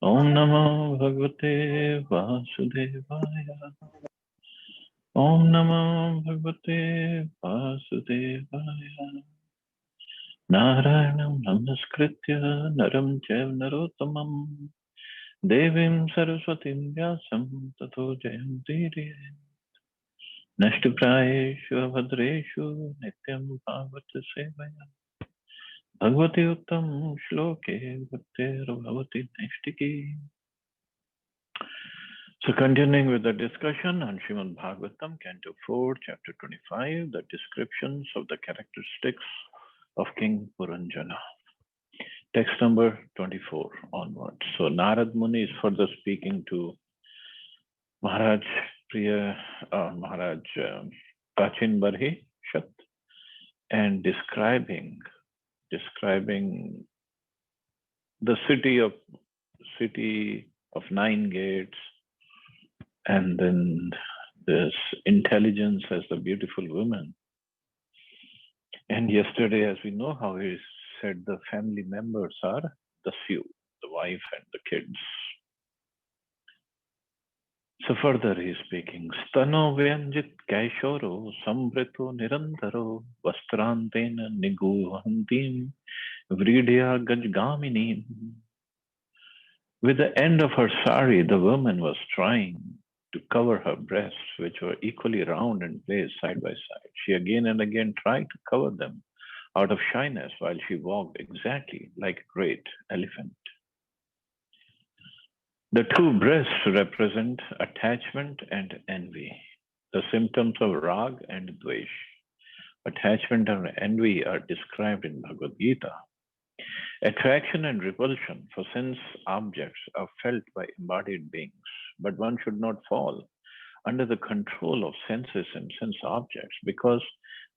Om Namo Bhagavate Vasudevaya. Om Namo Bhagavate Vasudevaya. Narayanam Namaskritya Naram Chaiva Narottamam Devim Saraswatim Vyasam Tato Jayamtiri Nashtiprayeshu Abhadreshu Nityam Bhagavata Sevaya Bhagavati Uttam Shloke Bhaktir Bhavati Nishtiki. So continuing with the discussion on Srimad Bhagavatam, Canto 4, Chapter 25, the descriptions of the characteristics of King Puranjana. Text number 24 onwards. So Narad Muni is further speaking to Maharaj Priya, Maharaj Kachin Barhi Shat, and describing the city of nine gates, and then this intelligence as the beautiful woman. And yesterday, as we know how he said, the family members are the few, the wife and the kids. So further he is speaking, Stano Vyanjit Kaishoro Sambrito Nirantaro Vastrantena Niguhantim Vridya Gajgaminim. With the end of her sari, the woman was trying to cover her breasts, which were equally round and placed side by side. She again and again tried to cover them out of shyness while she walked exactly like a great elephant. The two breasts represent attachment and envy, the symptoms of rag and dvesh. Attachment and envy are described in Bhagavad Gita. Attraction and repulsion for sense objects are felt by embodied beings, but one should not fall under the control of senses and sense objects because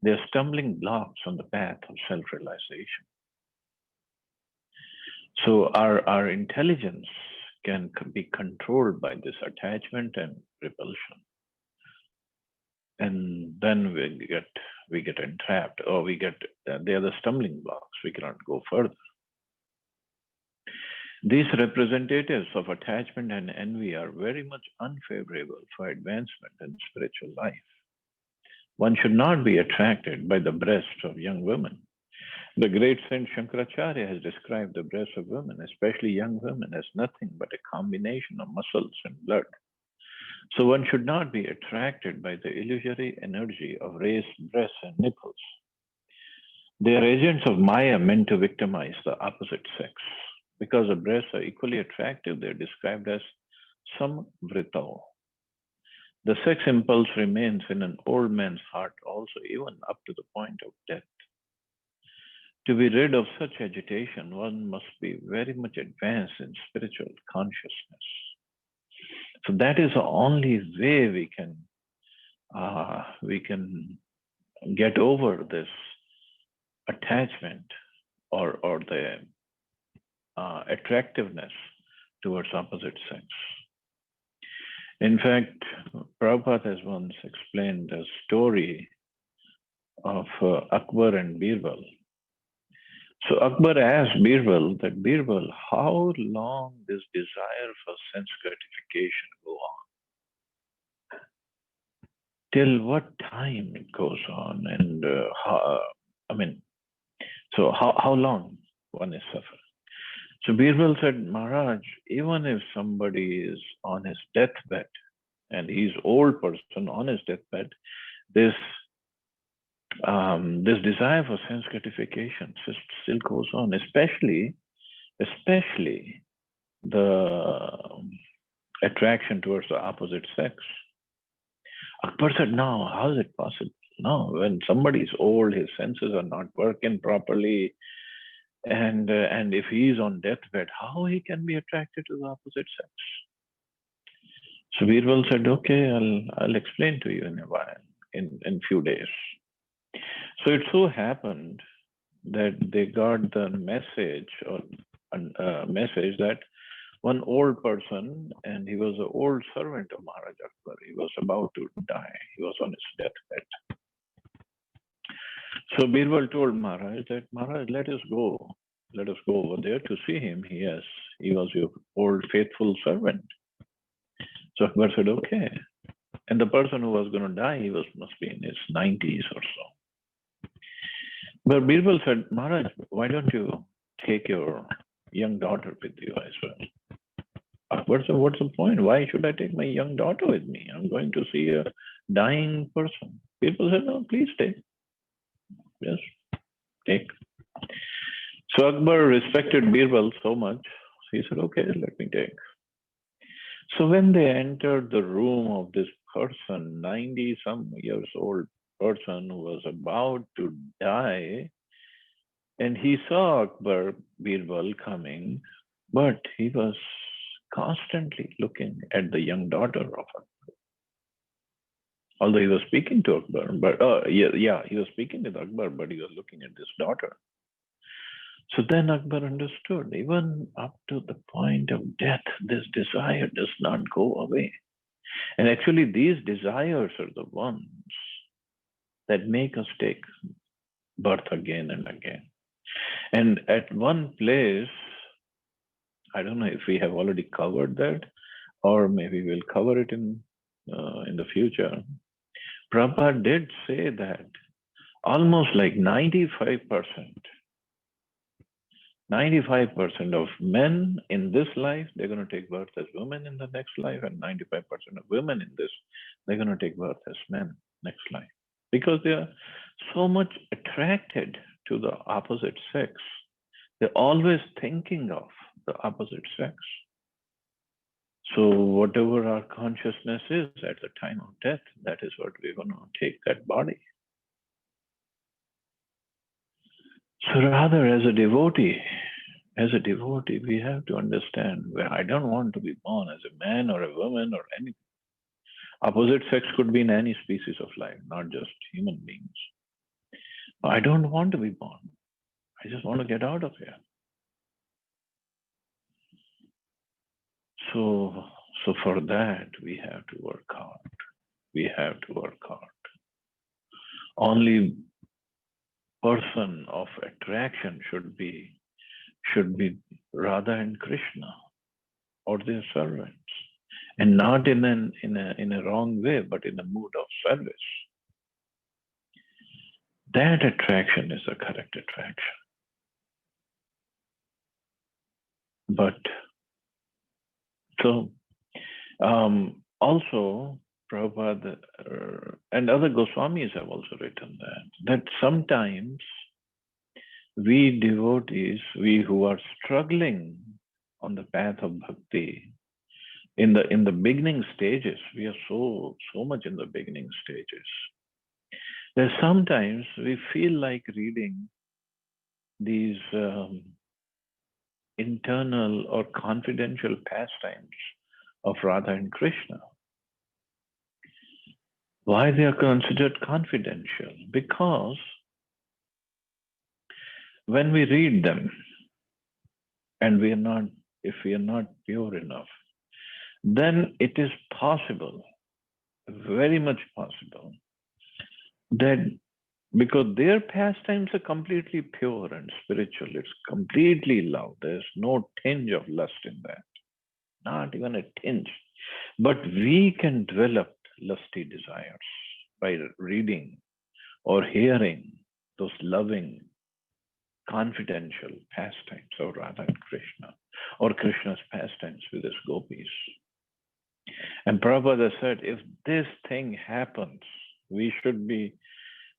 they are stumbling blocks on the path of self-realization. So our intelligence can be controlled by this attachment and repulsion, and then we get entrapped, or they are the stumbling blocks. We cannot go further. These representatives of attachment and envy are very much unfavorable for advancement in spiritual life. One should not be attracted by the breasts of young women. The great Saint Shankaracharya has described the breasts of women, especially young women, as nothing but a combination of muscles and blood. So one should not be attracted by the illusory energy of raised breasts and nipples. They are agents of Maya meant to victimize the opposite sex. Because the breasts are equally attractive, they are described as samvrito. The sex impulse remains in an old man's heart also, even up to the point of death. To be rid of such agitation, one must be very much advanced in spiritual consciousness. So that is the only way we can get over this attachment or the attractiveness towards opposite sex. In fact, Prabhupada has once explained a story of Akbar and Birbal. So Akbar asked Birbal that, Birbal, how long this desire for sense gratification go on? Till what time it goes on? And how long one is suffering? So Birbal said, Maharaj, even if somebody is on his deathbed, and he's old person on his deathbed, this desire for sense gratification still goes on, especially the attraction towards the opposite sex. Akbar said, no, how is it possible? No, when somebody is old, his senses are not working properly, and if he is on deathbed, how he can be attracted to the opposite sex? So Birbal said, okay, I'll explain to you in a while, in few days. So it so happened that they got the message that one old person, and he was an old servant of Maharaj Akbar, he was about to die. He was on his deathbed. So Birbal told Maharaj that, Maharaj, let us go over there to see him. He He was your old faithful servant. So Akbar said, okay. And the person who was going to die, must be in his 90s or so. But Birbal said, Maharaj, why don't you take your young daughter with you as well? Akbar said, what's the point? Why should I take my young daughter with me? I'm going to see a dying person. People said, no, please take. Yes, take. So Akbar respected Birbal so much. He said, okay, let me take. So when they entered the room of this person, 90 some years old person who was about to die, and he saw Akbar Birbal coming, but he was constantly looking at the young daughter of Akbar. Although he was speaking to Akbar, but he was speaking with Akbar, but he was looking at this daughter. So then Akbar understood, even up to the point of death, this desire does not go away. And actually, these desires are the ones that make us take birth again and again. And at one place, I don't know if we have already covered that, or maybe we'll cover it in the future. Prabhupada did say that almost like 95% of men in this life, they're going to take birth as women in the next life, and 95% of women in this, they're going to take birth as men next life. Because they are so much attracted to the opposite sex. They're always thinking of the opposite sex. So whatever our consciousness is at the time of death, that is what we're going to take that body. So rather, as a devotee, we have to understand where I don't want to be born as a man or a woman or anything. Opposite sex could be in any species of life, not just human beings. I don't want to be born. I just want to get out of here. So for that, we have to work hard. We have to work hard. Only person of attraction should be Radha and Krishna or their servants, and not in a wrong way, but in a mood of service. That attraction is a correct attraction. But so also Prabhupada and other Goswamis have also written that sometimes we devotees, we who are struggling on the path of bhakti, in the beginning stages, we are so much in the beginning stages, that sometimes we feel like reading these internal or confidential pastimes of Radha and Krishna. Why they are considered confidential? Because when we read them, and if we are not pure enough, then it is possible, very much possible, that because their pastimes are completely pure and spiritual, it's completely love. There's no tinge of lust in that, not even a tinge. But we can develop lusty desires by reading or hearing those loving, confidential pastimes of Radha and Krishna, or Krishna's pastimes with his gopis. And Prabhupada said, if this thing happens, we should be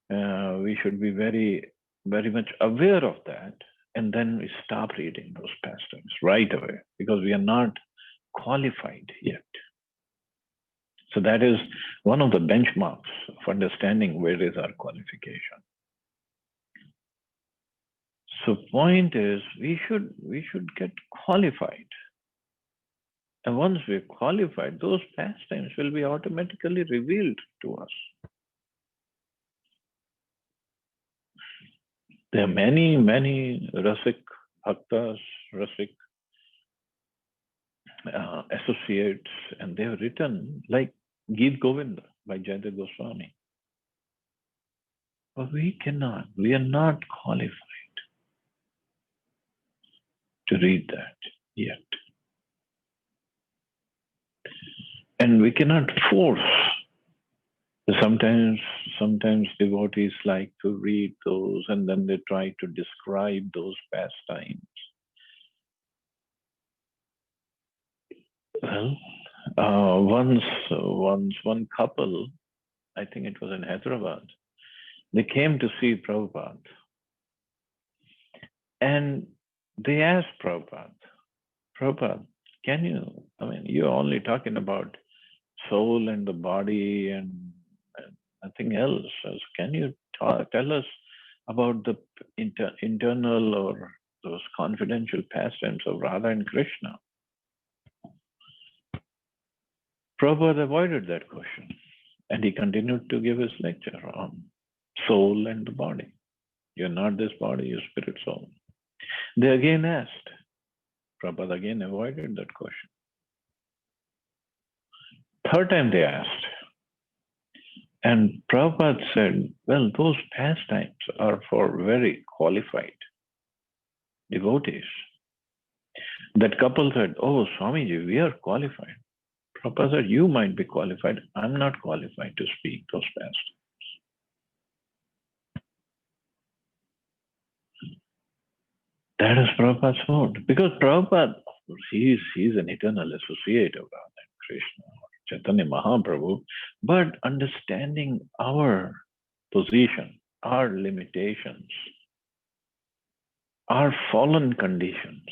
very, very much aware of that, and then we stop reading those pastimes right away, because we are not qualified yet. So that is one of the benchmarks of understanding where is our qualification. So point is, we should get qualified. And once we're qualified, those pastimes will be automatically revealed to us. There are many, many Rasik Bhaktas, Rasik associates, and they have written like Geet Govinda by Jayadeva Goswami. But we are not qualified to read that. yet. And we cannot force. Sometimes devotees like to read those and then they try to describe those pastimes. Well, once one couple, I think it was in Hyderabad, they came to see Prabhupada and they asked Prabhupada, can you, I mean, you're only talking about soul and the body and nothing else. So can you tell us about the internal or those confidential pastimes of Radha and Krishna? Prabhupada avoided that question and he continued to give his lecture on soul and the body. You're not this body, you're spirit soul. They again asked. Prabhupada again avoided that question. Third time they asked. And Prabhupada said, well, those pastimes are for very qualified devotees. That couple said, oh, Swamiji, we are qualified. Prabhupada said, you might be qualified. I'm not qualified to speak those pastimes. That is Prabhupada's fault. Because Prabhupada, of course, he's an eternal associate of Radha and Krishna, Chaitanya Mahaprabhu, but understanding our position, our limitations, our fallen conditions,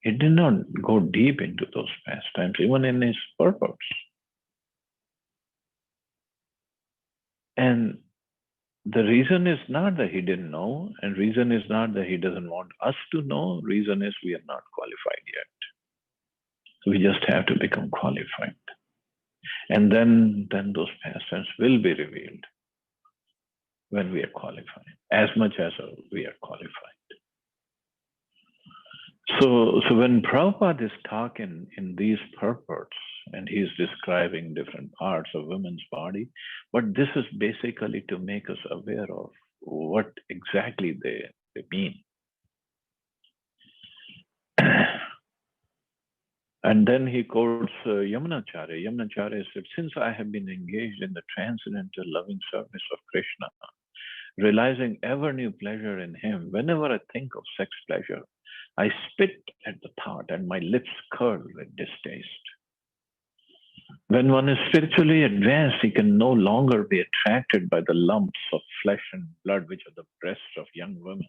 he did not go deep into those pastimes, even in his purpose. And the reason is not that he didn't know, and reason is not that he doesn't want us to know. Reason is we are not qualified yet. So we just have to become qualified. And then those pastimes will be revealed when we are qualified, as much as we are qualified. So when Prabhupada is talking in these purports, and he's describing different parts of women's body, but this is basically to make us aware of what exactly they mean. And then he quotes Yamunacharya. Yamunacharya said, since I have been engaged in the transcendental loving service of Krishna, realizing ever new pleasure in him, whenever I think of sex pleasure, I spit at the thought and my lips curl with distaste. When one is spiritually advanced, he can no longer be attracted by the lumps of flesh and blood which are the breasts of young women.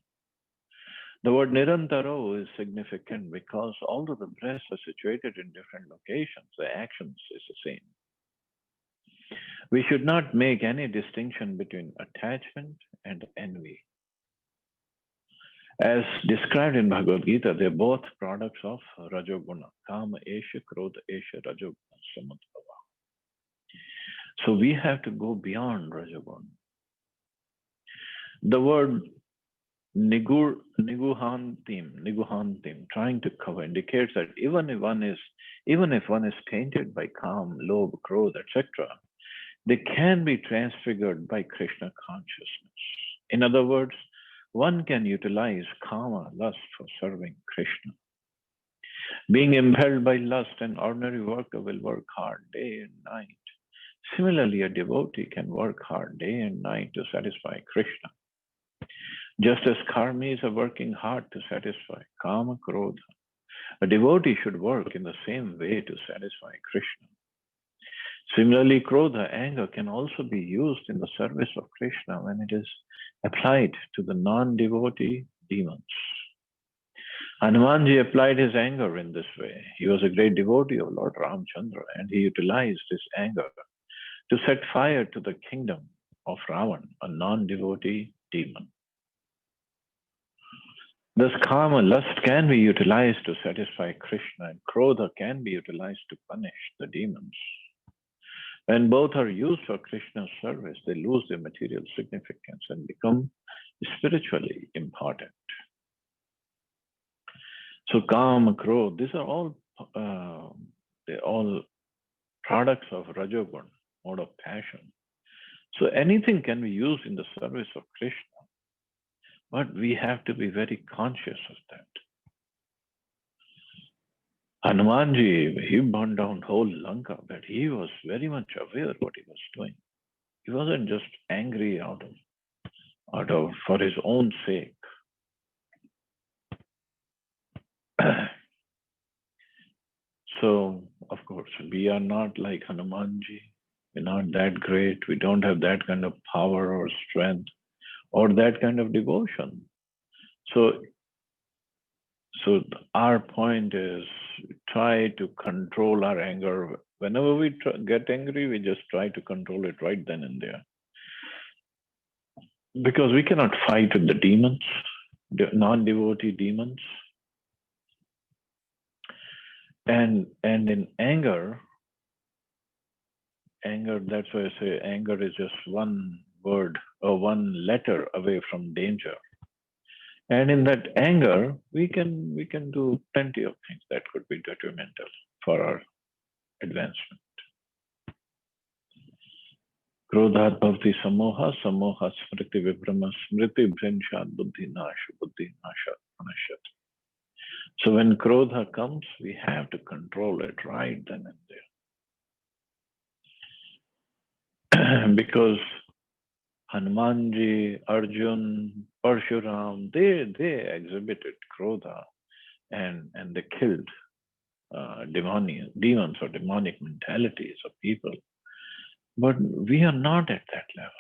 The word Nirantaro is significant because although the breasts are situated in different locations, the actions is the same. We should not make any distinction between attachment and envy. As described in Bhagavad Gita, they're both products of Rajoguna. Kama esha, Krodha esha, Rajoguna, Samadbhava. So we have to go beyond Rajoguna. The word niguhantim, trying to cover, indicates that even if one is tainted by Kam, Lobh, Krodha, etc., they can be transfigured by Krishna consciousness. In other words, one can utilize Kama, lust, for serving Krishna. Being impelled by lust, an ordinary worker will work hard day and night. Similarly, a devotee can work hard day and night to satisfy Krishna. Just as karmis are working hard to satisfy Kama, Krodha, a devotee should work in the same way to satisfy Krishna. Similarly, Krodha, anger, can also be used in the service of Krishna when it is applied to the non-devotee demons. Hanumanji applied his anger in this way. He was a great devotee of Lord Ramchandra, and he utilized his anger to set fire to the kingdom of Ravan, a non-devotee demon. Thus, Kama, lust, can be utilized to satisfy Krishna, and Krodha can be utilized to punish the demons. When both are used for Krishna's service, they lose their material significance and become spiritually important. So Kama, Krodha, these are all they're all products of Rajogun, mode of passion. So anything can be used in the service of Krishna, but we have to be very conscious of that. Hanumanji, he burned down whole Lanka, but he was very much aware what he was doing. He wasn't just angry out of for his own sake. So, of course, we are not like Hanumanji. We're not that great. We don't have that kind of power or strength or that kind of devotion. So, so our point is try to control our anger. Whenever we get angry, we just try to control it right then and there. Because we cannot fight with the demons, the non-devotee demons. And in anger, that's why I say anger is just one word or one letter away from danger. And in that anger, we can do plenty of things that could be detrimental for our advancement. Krodhat bhavati samoha, samoha smriti vibrama, smriti bhrinshat buddhi nashat anashat. So when krodha comes, we have to control it right then and there. Because Hanumanji, Arjun, Parshuram, they exhibited krodha and they killed demons or demonic mentalities of people. But we are not at that level.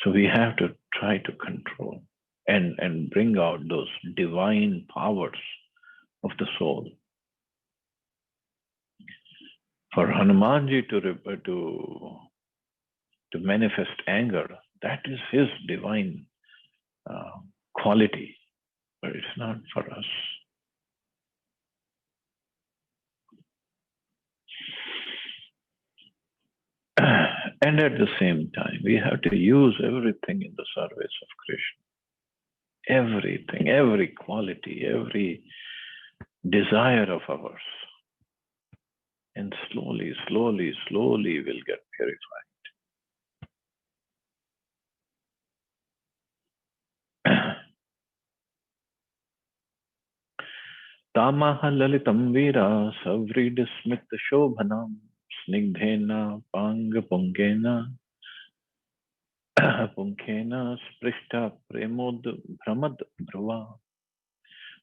So we have to try to control and bring out those divine powers of the soul. For Hanumanji to manifest anger, that is his divine quality, but it's not for us. And at the same time, we have to use everything in the service of Krishna. Everything, every quality, every desire of ours. And slowly, slowly, slowly we'll get purified. Tamaha lalitam vira savrid smit shobhanam snigdhena pang pungena punkhena sprishta premod bhramad dhruva.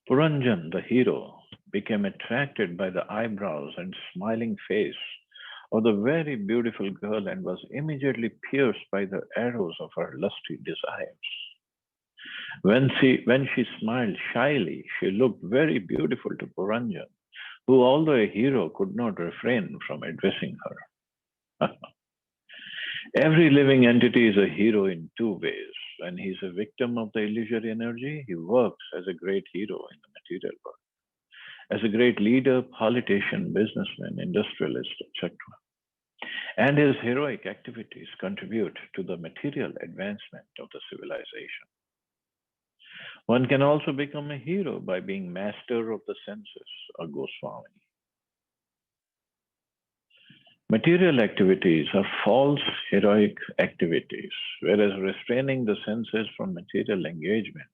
Puranjan, the hero, became attracted by the eyebrows and smiling face of the very beautiful girl and was immediately pierced by the arrows of her lusty desires. When she smiled shyly, she looked very beautiful to Puranjan, who, although a hero, could not refrain from addressing her. Every living entity is a hero in two ways. When he is a victim of the illusory energy, he works as a great hero in the material world, as a great leader, politician, businessman, industrialist, etc. And his heroic activities contribute to the material advancement of the civilization. One can also become a hero by being master of the senses, a Goswami. Material activities are false heroic activities, whereas restraining the senses from material engagement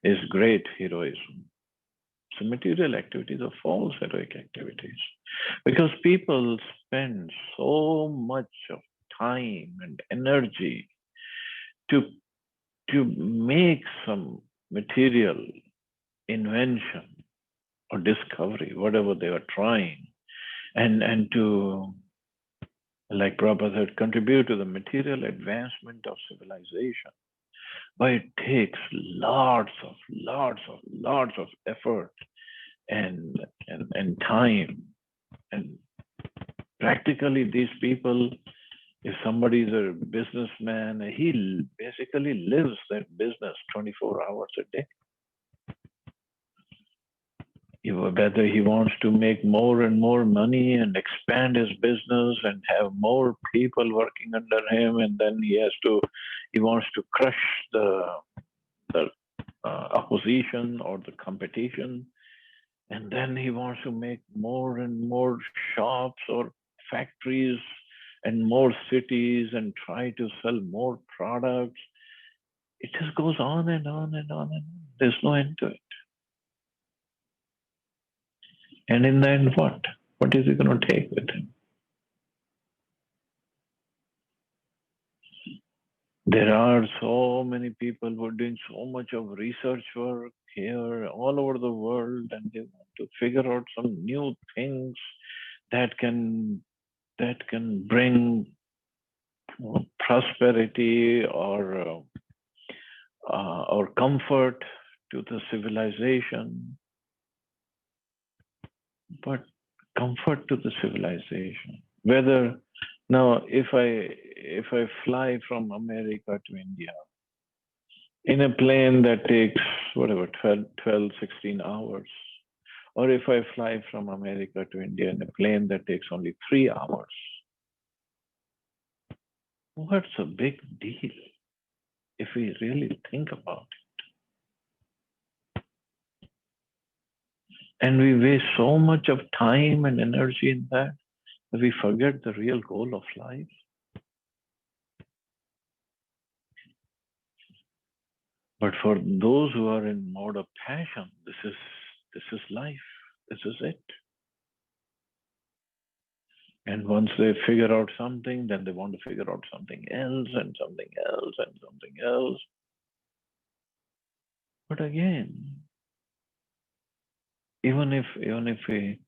is great heroism. So material activities are false heroic activities because people spend so much of time and energy to make some material invention or discovery, whatever they are trying, and to, like Prabhupada said, contribute to the material advancement of civilization. But it takes lots of effort and time. And practically these people, if somebody is a businessman, he basically lives that business 24 hours a day. Whether he wants to make more and more money and expand his business and have more people working under him, and then he wants to crush the opposition or the competition, and then he wants to make more and more shops or factories and more cities and try to sell more products. It just goes on and on and on and on. There's no end to it. And in the end, what? What is he going to take with him? There are so many people who are doing so much of research work here all over the world, and they want to figure out some new things that can bring prosperity or comfort to the civilization. But comfort to the civilization. Whether now, if I fly from America to India in a plane that takes whatever 16 hours, or if I fly from America to India in a plane that takes only 3 hours, what's a big deal if we really think about it? And we waste so much of time and energy in that we forget the real goal of life. But for those who are in mode of passion, this is life. This is it. And once they figure out something, then they want to figure out something else and something else and something else. But again, even if we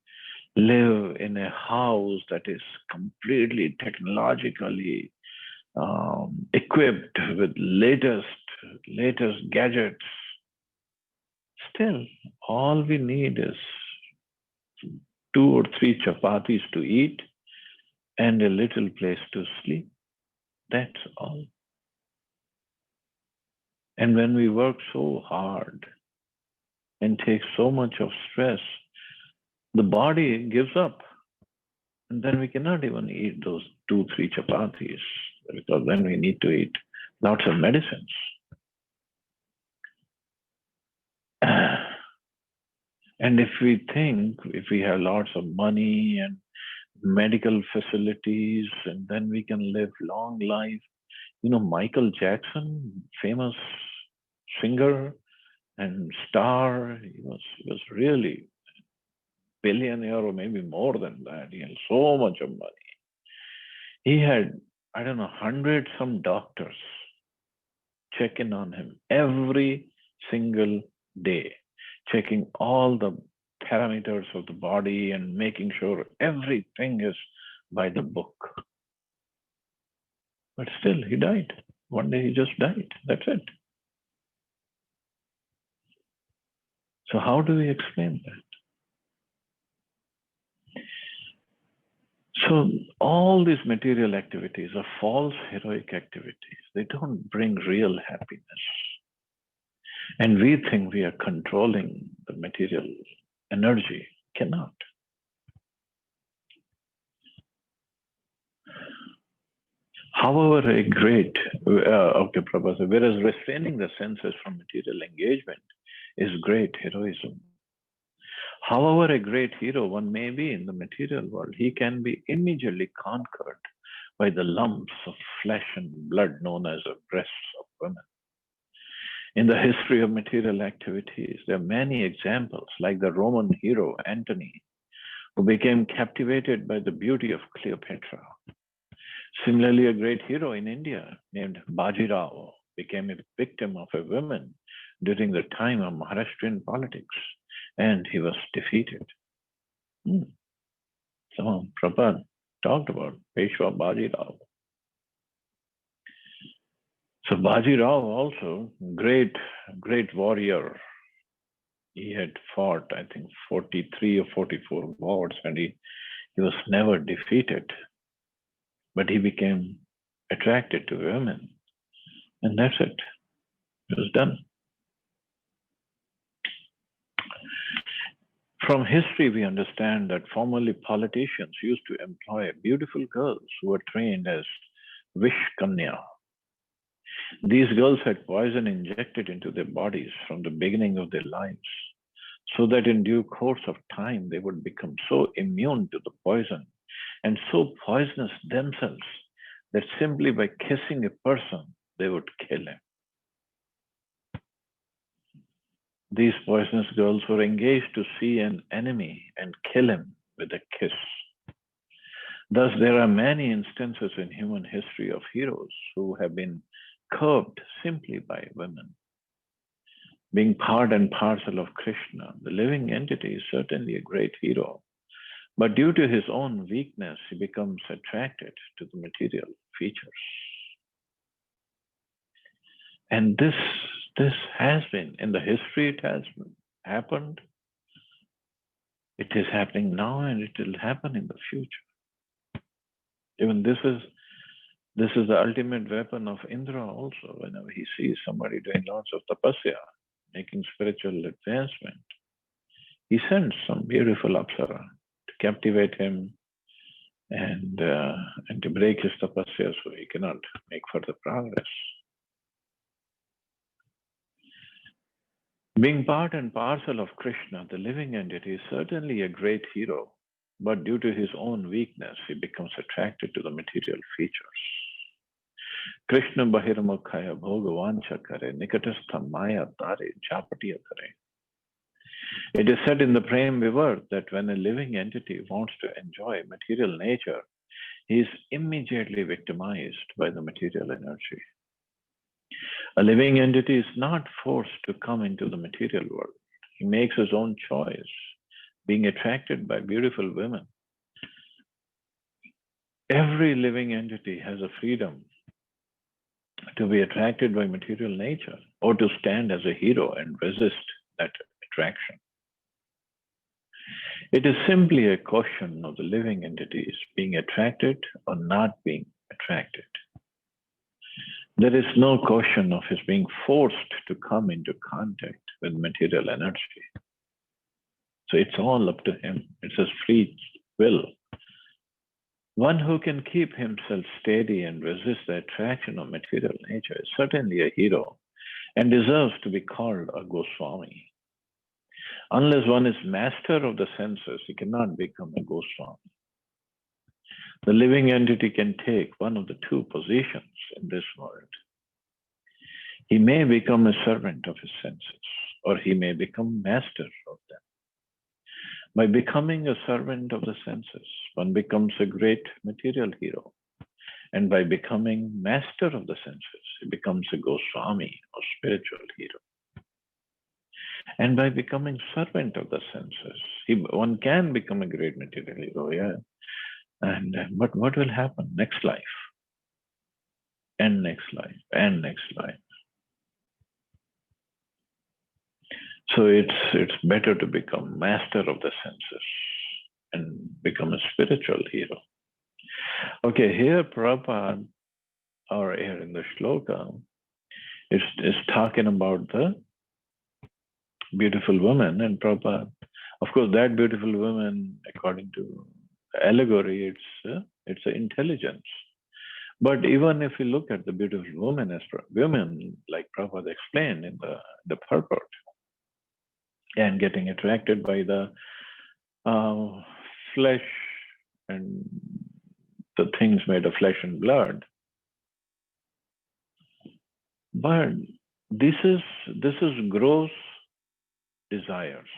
live in a house that is completely technologically equipped with latest gadgets, still all we need is 2 or 3 chapatis to eat and a little place to sleep. That's all. And when we work so hard and take so much of stress, the body gives up. And then we cannot even eat those 2, 3 chapatis because then we need to eat lots of medicines. And if we have lots of money and medical facilities, and then we can live long life. You know, Michael Jackson, famous singer and star, he was really billionaire or maybe more than that. He had so much of money. He had, I don't know, 100 some doctors checking on him every single day, checking all the parameters of the body and making sure everything is by the book. But still, he died. One day he just died. That's it. So how do we explain that? So all these material activities are false heroic activities. They don't bring real happiness. And we think we are controlling the material energy. Cannot. However, Prabhupada, whereas restraining the senses from material engagement is great heroism. However, a great hero one may be in the material world, he can be immediately conquered by the lumps of flesh and blood known as the breasts of women. In the history of material activities, there are many examples, like the Roman hero Antony, who became captivated by the beauty of Cleopatra. Similarly, a great hero in India named Baji Rao became a victim of a woman during the time of Maharashtrian politics, and he was defeated. So Prabhupada talked about Peshwa Baji Rao. So Baji Rao also, great warrior. He had fought, I think, 43 or 44 wars, and he was never defeated. But he became attracted to women. And that's it. It was done. From history, we understand that formerly politicians used to employ beautiful girls who were trained as Vishkanya. These girls had poison injected into their bodies from the beginning of their lives, so that in due course of time they would become so immune to the poison and so poisonous themselves that simply by kissing a person, they would kill him. These poisonous girls were engaged to see an enemy and kill him with a kiss. Thus, there are many instances in human history of heroes who have been curbed simply by women. Being part and parcel of Krishna, the living entity is certainly a great hero, but due to his own weakness, he becomes attracted to the material features. And this has been, in the history it has happened, it is happening now, and it will happen in the future. Even this is the ultimate weapon of Indra also. Whenever he sees somebody doing lots of tapasya, making spiritual advancement, he sends some beautiful apsara to captivate him and to break his tapasya so he cannot make further progress. Being part and parcel of Krishna, the living entity, is certainly a great hero, but due to his own weakness, he becomes attracted to the material features. Krishna Bahiramukhaya Bhogavancha Kare Nikatastha Maya Dare Japatiya Kare. It is said in the Prem Vivar that when a living entity wants to enjoy material nature, he is immediately victimized by the material energy. A living entity is not forced to come into the material world. He makes his own choice, being attracted by beautiful women. Every living entity has a freedom to be attracted by material nature or to stand as a hero and resist that attraction. It is simply a question of the living entities being attracted or not being attracted. There is no question of his being forced to come into contact with material energy. So it's all up to him. It's his free will. One who can keep himself steady and resist the attraction of material nature is certainly a hero and deserves to be called a Goswami. Unless one is master of the senses, he cannot become a Goswami. The living entity can take one of the two positions in this world. He may become a servant of his senses, or he may become master of them. By becoming a servant of the senses, one becomes a great material hero. And by becoming master of the senses, he becomes a Goswami or spiritual hero. And by becoming servant of the senses, one can become a great material hero, yeah. But what will happen? Next life, and next life, and next life. So it's better to become master of the senses and become a spiritual hero. Okay, here Prabhupada, or here in the shloka, is talking about the beautiful woman, and Prabhupada, of course, that beautiful woman, according to allegory, it's an intelligence. But even if you look at the beautiful woman as women, like Prabhupada explained in the purport, and getting attracted by the flesh and the things made of flesh and blood. But this is gross desires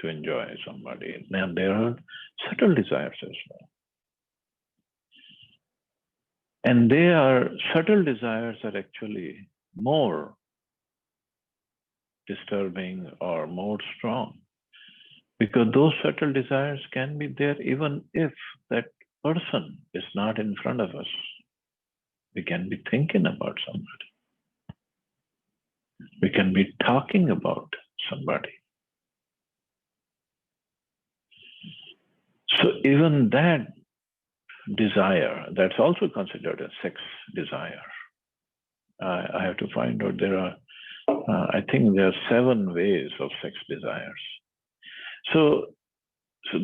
to enjoy somebody. Now there are subtle desires as well. And subtle desires are actually more disturbing or more strong, because those subtle desires can be there even if that person is not in front of us. We can be thinking about somebody. We can be talking about somebody. So even that desire, that's also considered a sex desire. I have to find out. There are, I think there are 7 ways of sex desires. So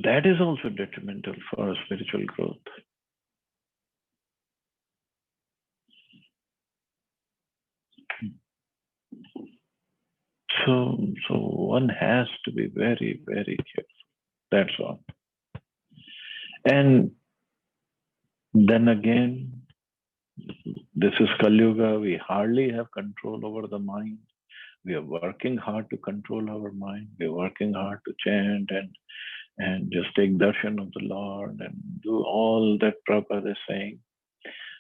that is also detrimental for spiritual growth. So one has to be very, very careful. That's all. And then again, this is Kali Yuga. We hardly have control over the mind. We are working hard to control our mind. We are working hard to chant and just take darshan of the Lord and do all that Prabhupada is saying.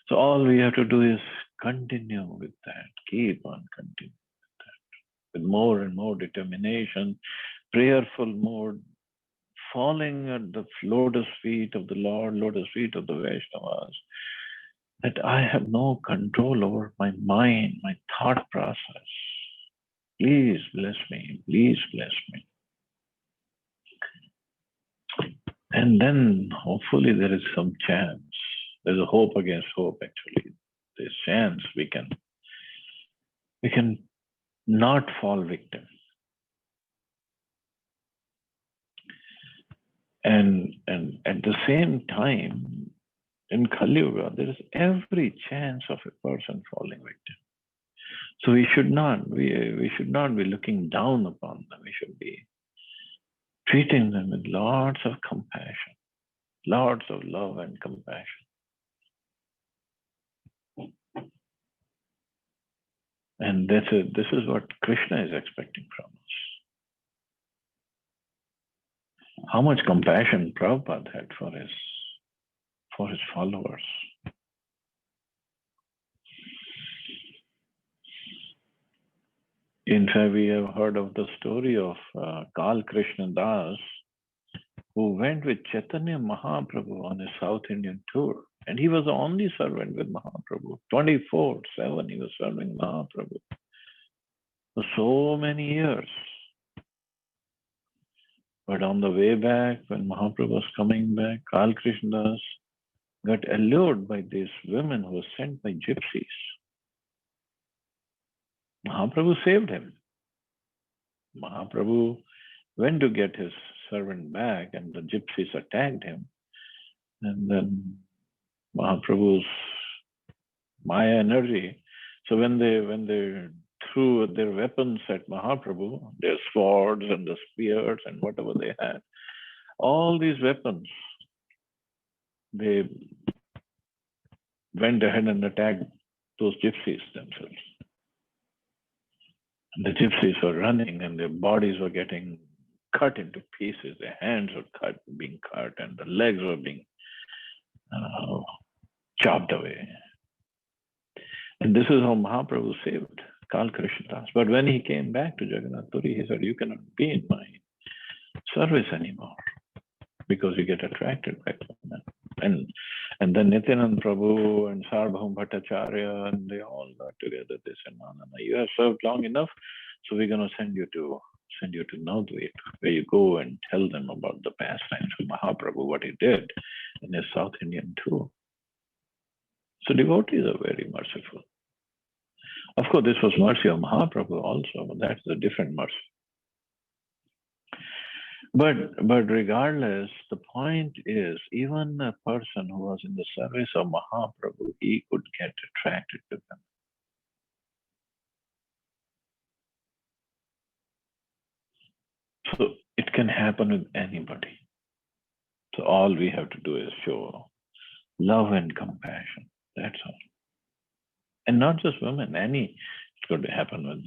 So all we have to do is continue with that. Keep on continuing with more and more determination, prayerful mode, falling at the lotus feet of the Lord, lotus feet of the Vaishnavas, that I have no control over my mind, my thought process. Please bless me. Please bless me. And then hopefully there is some chance. There's a hope against hope, actually. There's chance we can not fall victim. And at the same time, in Kali Yuga, there is every chance of a person falling victim. So we should not be looking down upon them. We should be treating them with lots of compassion, lots of love and compassion. And this is what Krishna is expecting from us. How much compassion Prabhupada had for his followers. In fact, we have heard of the story of Kal Krishna Das, who went with Chaitanya Mahaprabhu on a South Indian tour. And he was the only servant with Mahaprabhu. 24/7 he was serving Mahaprabhu for so many years. But on the way back, when Mahaprabhu was coming back, Kal Krishna Das got allured by these women who were sent by gypsies. Mahaprabhu saved him. Mahaprabhu went to get his servant back, and the gypsies attacked him. And then Mahaprabhu's Maya energy. So when they threw their weapons at Mahaprabhu, their swords and the spears and whatever they had, all these weapons, they went ahead and attacked those gypsies themselves. And the gypsies were running, and their bodies were getting cut into pieces. Their hands were being cut, and the legs were being chopped away. And this is how Mahaprabhu saved Kal Krishna Das. But when he came back to Jagannath Puri, he said, "You cannot be in my service anymore because you get attracted by them." And then Nityanand Prabhu and Sarvabhauma Bhattacharya, and they all got together. They said, "No, you have served long enough, so we're going to send you to Navadvip, where you go and tell them about the pastimes of Mahaprabhu, what he did in his South Indian tour." So devotees are very merciful. Of course, this was mercy of Mahaprabhu also, but that's a different mercy. But regardless, the point is, even a person who was in the service of Mahaprabhu, he could get attracted to them. So it can happen with anybody. So all we have to do is show love and compassion. That's all. And not just women, it could happen with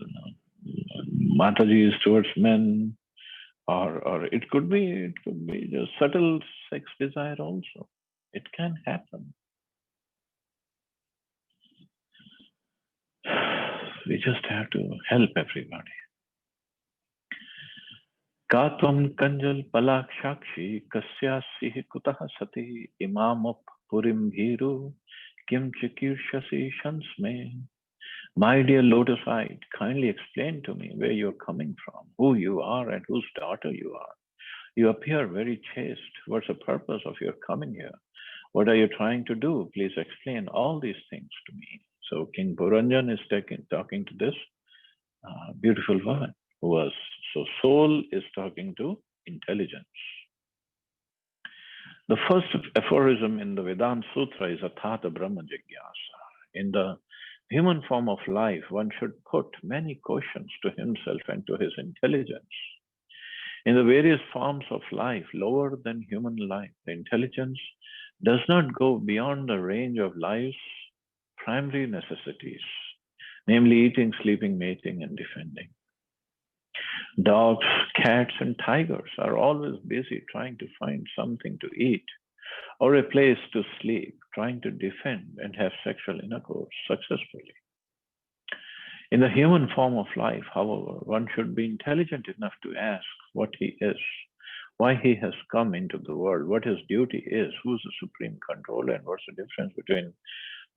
Mataji is towards men, or it could be just subtle sex desire also. It can happen. We just have to help everybody. Katvam kanjal palakshakshi kasyasi kutah sati imamap purim bhiru kim chikirshasi shansme. My dear lotus-eyed, kindly explain to me where you're coming from, who you are and whose daughter you are. You appear very chaste. What's the purpose of your coming here? What are you trying to do? Please explain all these things to me. So King Puranjan is talking to this beautiful woman who was, so soul is talking to intelligence. The first aphorism in the Vedanta Sutra is Athata Brahma Jigyasa. In the human form of life, one should put many questions to himself and to his intelligence. In the various forms of life, lower than human life, the intelligence does not go beyond the range of life's primary necessities, namely eating, sleeping, mating, and defending. Dogs, cats, and tigers are always busy trying to find something to eat or a place to sleep, trying to defend and have sexual intercourse successfully. In the human form of life, however, one should be intelligent enough to ask what he is, why he has come into the world, what his duty is, who's the supreme controller, and what's the difference between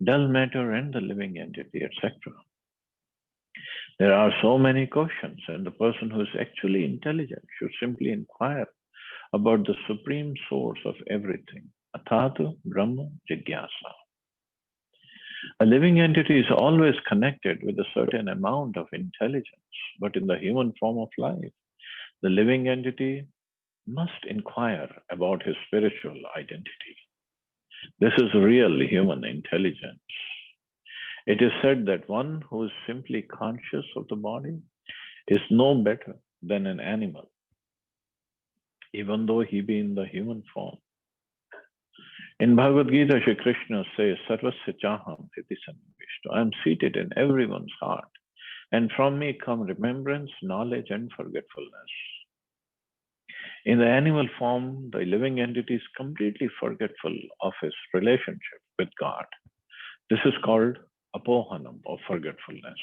dull matter and the living entity, etc. There are so many questions, and the person who is actually intelligent should simply inquire about the supreme source of everything, Athatu Brahma Jigyasa. A living entity is always connected with a certain amount of intelligence, but in the human form of life, the living entity must inquire about his spiritual identity. This is real human intelligence. It is said that one who is simply conscious of the body is no better than an animal, even though he be in the human form. In Bhagavad Gita, Shri Krishna says, Sarvasya Chaham Iti Sannivishto. I am seated in everyone's heart, and from me come remembrance, knowledge, and forgetfulness. In the animal form, the living entity is completely forgetful of his relationship with God. This is called apohanam, or forgetfulness.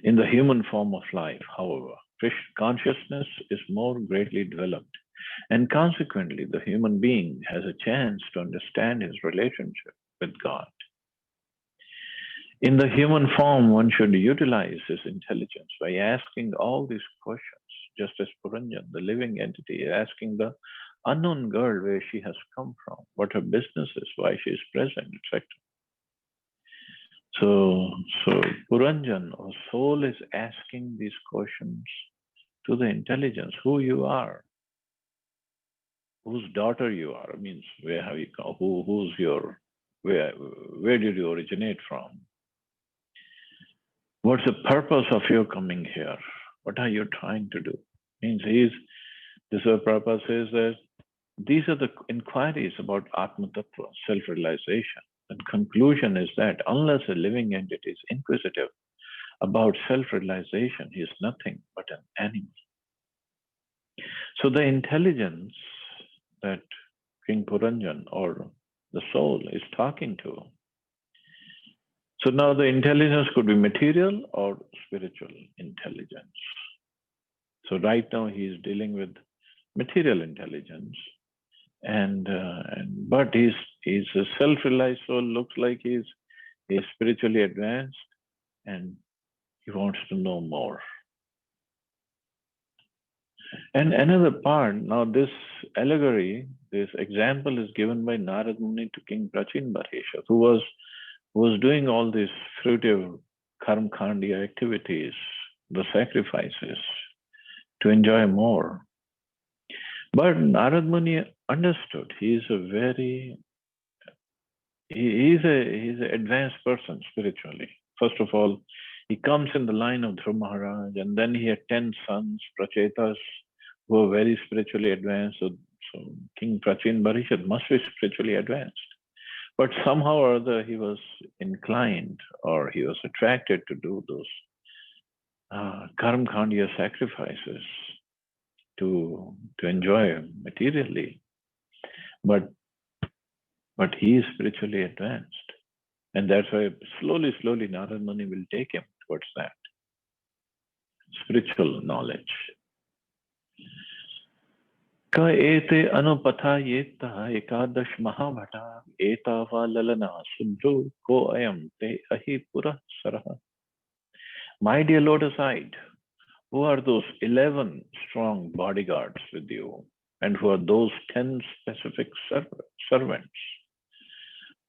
In the human form of life, however, consciousness is more greatly developed, and consequently, the human being has a chance to understand his relationship with God. In the human form, one should utilize his intelligence by asking all these questions, just as Puranjan, the living entity, asking the unknown girl where she has come from, what her business is, why she is present, etc. So Puranjan, or soul, is asking these questions to the intelligence, who you are, whose daughter you are, means where have you come, who's your, where did you originate from? What's the purpose of your coming here? What are you trying to do? Means this purpose is that these are the inquiries about Atma Tattva, self-realization. And conclusion is that unless a living entity is inquisitive about self-realization, he is nothing but an animal. So the intelligence that King Puranjan, or the soul, is talking to. So now the intelligence could be material or spiritual intelligence. So right now he is dealing with material intelligence, but he's a self-realized soul. Looks like he's spiritually advanced, and he wants to know more. And another part, now this allegory, this example is given by Narad Muni to King Prachin Barhishat, who was doing all these fruitive karma-khandiya activities, the sacrifices, to enjoy more. But Narad Muni understood. He's an advanced person spiritually. First of all, he comes in the line of Dhruva Maharaj, and then he had 10 sons, Prachetas, who were very spiritually advanced. So King Prachin Barhishat must be spiritually advanced. But somehow or other, he was inclined, or he was attracted to do those karma-khandiya sacrifices to enjoy materially. But he is spiritually advanced. And that's why slowly Narad Muni will take him towards that spiritual knowledge. Ka ete anupatha yeta ekadash mahabhata etava lalana subhru ko ayam te ahi pura saraha. My dear lotus-eyed, who are those 11 strong bodyguards with you? And who are those 10 specific servants?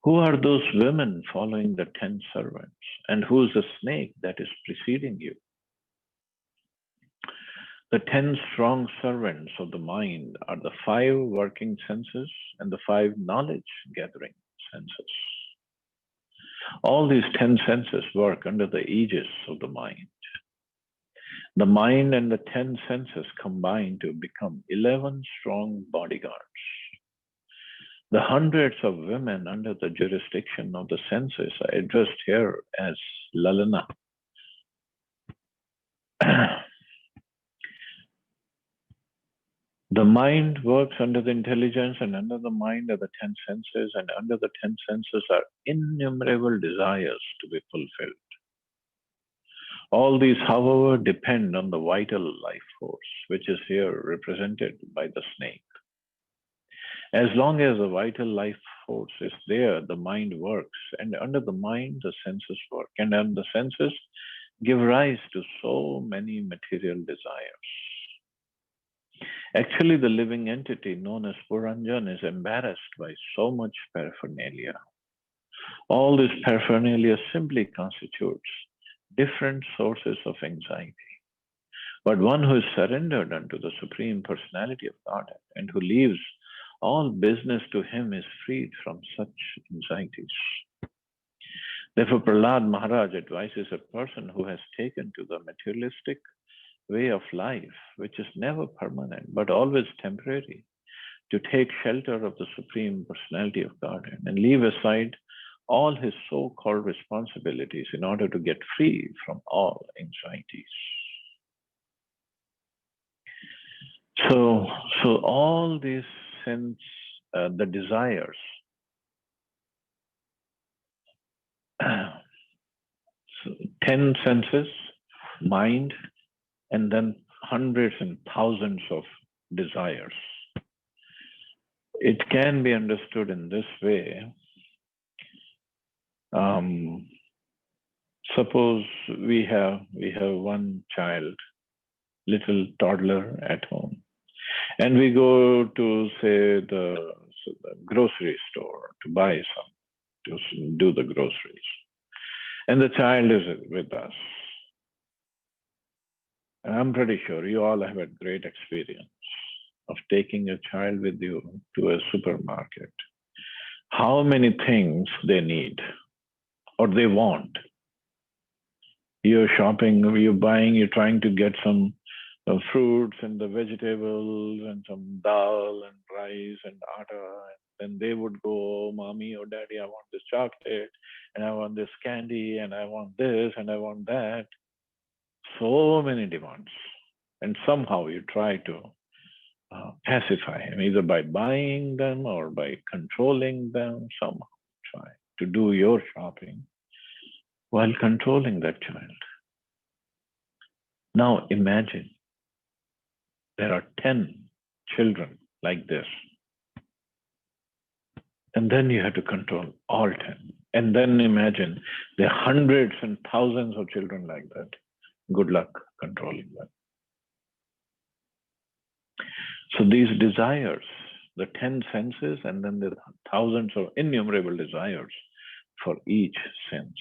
Who are those women following the 10 servants? And who is the snake that is preceding you? The 10 strong servants of the mind are the 5 working senses and the 5 knowledge gathering senses. All these 10 senses work under the aegis of the mind. The mind and the 10 senses combine to become 11 strong bodyguards. The hundreds of women under the jurisdiction of the senses are addressed here as Lalana. The mind works under the intelligence, and under the mind are the 10 senses, and under the 10 senses are innumerable desires to be fulfilled. All these, however, depend on the vital life force, which is here represented by the snake. As long as the vital life force is there, the mind works, and under the mind, the senses work, and then the senses give rise to so many material desires. Actually, the living entity known as Puranjan is embarrassed by so much paraphernalia. All this paraphernalia simply constitutes different sources of anxiety. But one who is surrendered unto the Supreme Personality of Godhead and who leaves all business to him is freed from such anxieties. Therefore, Prahlad Maharaj advises a person who has taken to the materialistic way of life, which is never permanent but always temporary, to take shelter of the Supreme Personality of Godhead and leave aside all his so-called responsibilities in order to get free from all anxieties. So all these the desires, so 10 senses, mind, and then hundreds and thousands of desires. It can be understood in this way. Suppose we have one child, little toddler at home, and we go to, say, the grocery store to buy to do the groceries. And the child is with us. And I'm pretty sure you all have a great experience of taking a child with you to a supermarket. How many things they need or they want. You're shopping, you're buying, you're trying to get some fruits and the vegetables and some dal and rice and atta. And then they would go, mommy or daddy, I want this chocolate and I want this candy and I want this and I want that. So many demands. And somehow you try to pacify him, either by buying them or by controlling them, somehow try to do your shopping while controlling that child. Now imagine there are 10 children like this. And then you have to control all 10. And then imagine there are hundreds and thousands of children like that. Good luck controlling them. So these desires, the 10 senses, and then the thousands of innumerable desires for each sense.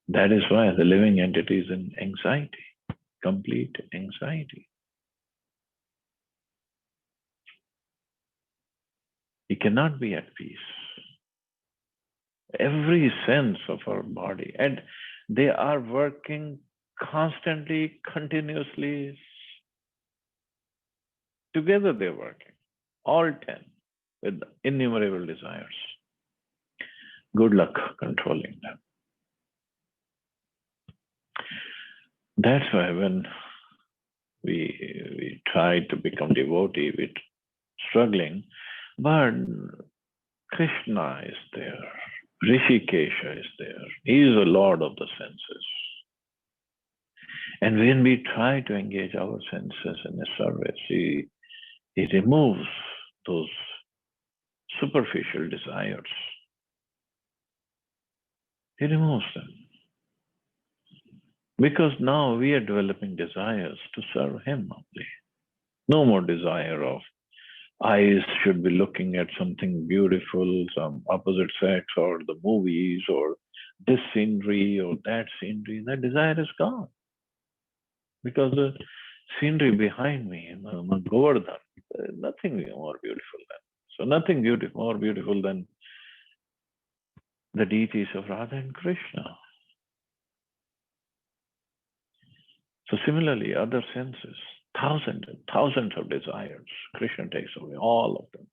That is why the living entity is in anxiety, complete anxiety. He cannot be at peace. Every sense of our body, and they are working constantly, continuously. Together they're working, all 10, with innumerable desires. Good luck controlling them. That's why when we try to become devotee, we're struggling, but Krishna is there, Rishikesha is there. He is the Lord of the senses. And when we try to engage our senses in the service, he removes those superficial desires. He removes them. Because now we are developing desires to serve him only. No more desire of eyes should be looking at something beautiful, some opposite sex, or the movies, or this scenery, or that scenery. That desire is gone. Because the scenery behind me, Govardhan, nothing more beautiful than. So nothing more beautiful than the deities of Radha and Krishna. So similarly, other senses, thousands and thousands of desires, Krishna takes away all of them.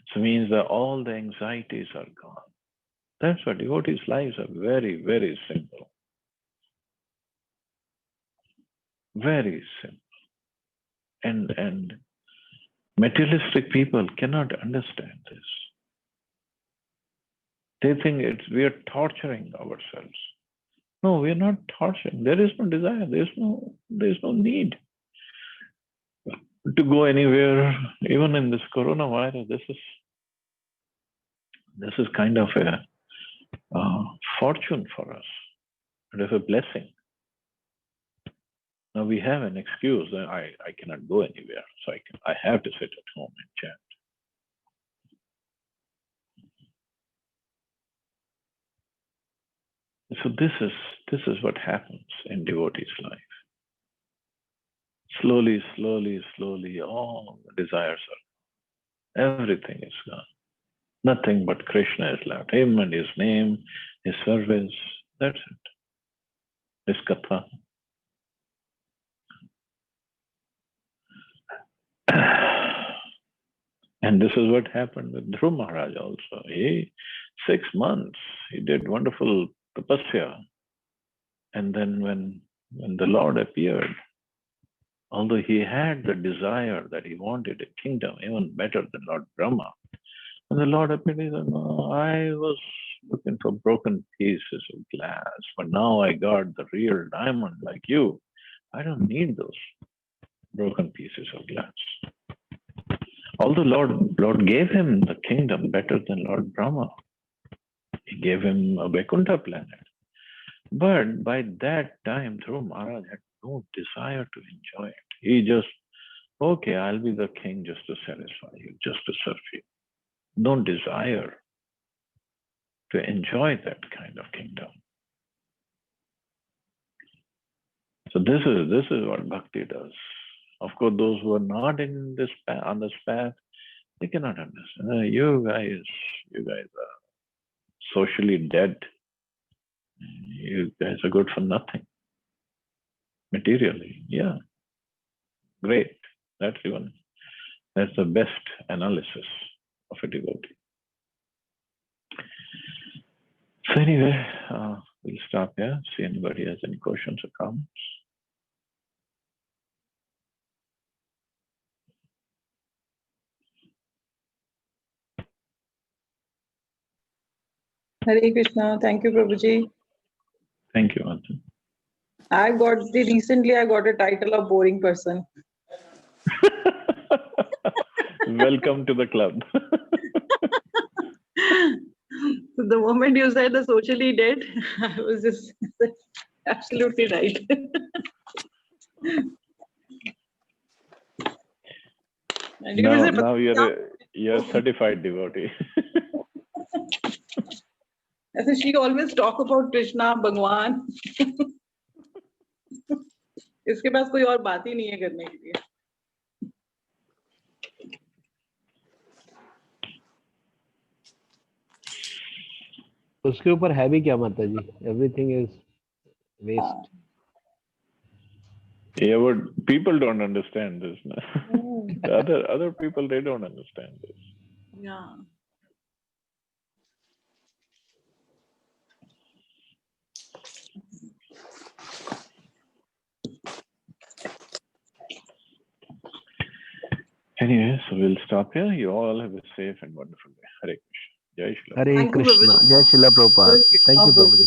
So it means that all the anxieties are gone. That's why devotees' lives are very, very simple. Very simple. And materialistic people cannot understand this. They think we are torturing ourselves. No, we are not torturing. There is no desire. There is no need to go anywhere. Even in this coronavirus, this is kind of a fortune for us, and of a blessing. Now we have an excuse that I cannot go anywhere, so I have to sit at home and chant. So this is what happens in devotee's life. Slowly, slowly, slowly, all the desires are, everything is gone. Nothing but Krishna is left. Him and his name, his service, that's it. His katha. And this is what happened with Dhruv Maharaj also. 6 months, he did wonderful tapasya. And then when the Lord appeared, although he had the desire that he wanted a kingdom even better than Lord Brahma, when the Lord appeared, he said, no, I was looking for broken pieces of glass, but now I got the real diamond like you. I don't need those broken pieces of glass. Although Lord gave him the kingdom better than Lord Brahma. He gave him a Vaikuntha planet. But by that time, Dhruv Maharaj had no desire to enjoy it. He just, okay, I'll be the king just to satisfy you, just to serve you. No desire to enjoy that kind of kingdom. So this is what bhakti does. Of course, those who are not in this path, on this path, they cannot understand. You guys are socially dead. You guys are good for nothing. Materially, yeah, great. That's the best analysis of a devotee. So anyway, we'll stop here. See anybody has any questions or comments. Hare Krishna. Thank you, Prabhuji. Thank you, Anton. Recently I got a title of boring person. Welcome to the club. So the moment you said the socially dead, I was just absolutely right. And now you're a certified devotee. So she always talk about Krishna, Bhagwan. इसके पास कोई और बात ही नहीं है करने के लिए. उसके ऊपर है भी क्या माता जी? Everything is waste. Yeah, but people don't understand this. Other people, they don't understand this. Yeah. Anyway, so we'll stop here. You all have a safe and wonderful day. Hare Krishna. Jai Shri Ram. Hare Thank you, Krishna. Prabhuji. Jai Srila Prabhupada. Thank you, Prabhuji.